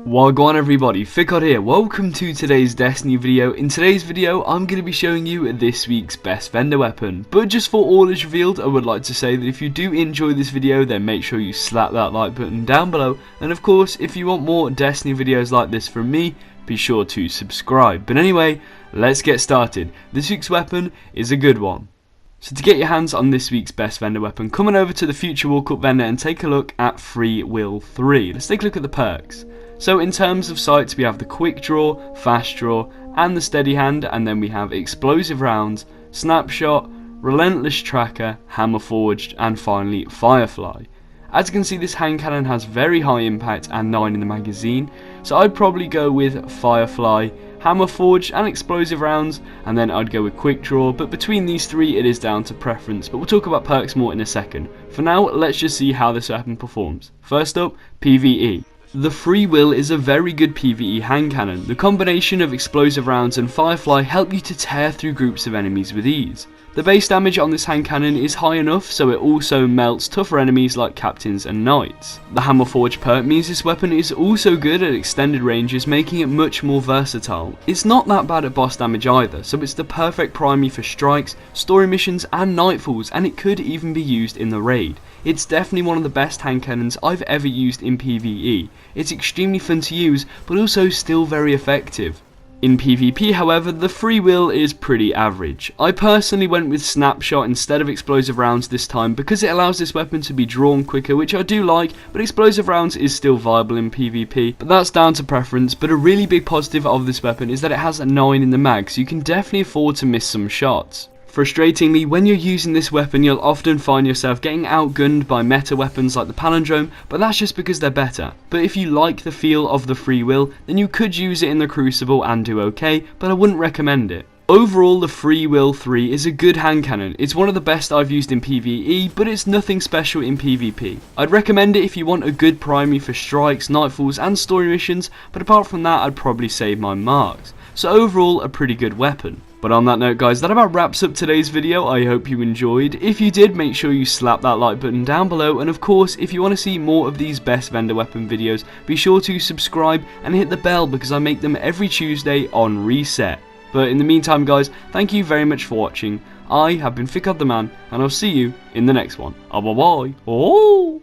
Wagwan everybody, Fikod here. Welcome to today's Destiny video. In today's video, I'm going to be showing you this week's best vendor weapon. But just for all is revealed, I would like to say that if you do enjoy this video, then make sure you slap that like button down below. And of course, if you want more Destiny videos like this from me, be sure to subscribe. But anyway, let's get started. This week's weapon is a good one. So to get your hands on this week's best vendor weapon, come on over to the Future World Cup vendor and take a look at Free Will 3. Let's take a look at the perks. So in terms of sights, we have the quick draw, fast draw, and the steady hand, and then we have explosive rounds, snapshot, relentless tracker, hammer forged, and finally firefly. As you can see, this hand cannon has very high impact and 9 in the magazine, so I'd probably go with firefly, hammer forged, and explosive rounds, and then I'd go with quick draw. But between these three, it is down to preference, but we'll talk about perks more in a second. For now, let's just see how this weapon performs. First up, PVE. The Free Will is a very good PvE hand cannon. The combination of explosive rounds and firefly help you to tear through groups of enemies with ease. The base damage on this hand cannon is high enough so it also melts tougher enemies like captains and knights. The hammer forge perk means this weapon is also good at extended ranges, making it much more versatile. It's not that bad at boss damage either, so it's the perfect primary for strikes, story missions and nightfalls, and it could even be used in the raid. It's definitely one of the best hand cannons I've ever used in PvE. It's extremely fun to use, but also still very effective. In PvP, however, the Free Will is pretty average. I personally went with Snapshot instead of explosive rounds this time because it allows this weapon to be drawn quicker, which I do like, but explosive rounds is still viable in PvP, but that's down to preference. But a really big positive of this weapon is that it has a 9 in the mag, so you can definitely afford to miss some shots. Frustratingly, when you're using this weapon, you'll often find yourself getting outgunned by meta weapons like the Palindrome, but that's just because they're better. But if you like the feel of the Free Will, then you could use it in the Crucible and do okay, but I wouldn't recommend it. Overall, the Free Will 3 is a good hand cannon. It's one of the best I've used in PvE, but it's nothing special in PvP. I'd recommend it if you want a good primary for strikes, nightfalls and story missions, but apart from that, I'd probably save my marks. So overall, a pretty good weapon. But on that note guys, that about wraps up today's video. I hope you enjoyed. If you did, make sure you slap that like button down below, and of course if you want to see more of these best vendor weapon videos, be sure to subscribe and hit the bell because I make them every Tuesday on Reset. But in the meantime guys, thank you very much for watching. I have been Fikod the Man, and I'll see you in the next one. Bye bye. Oh.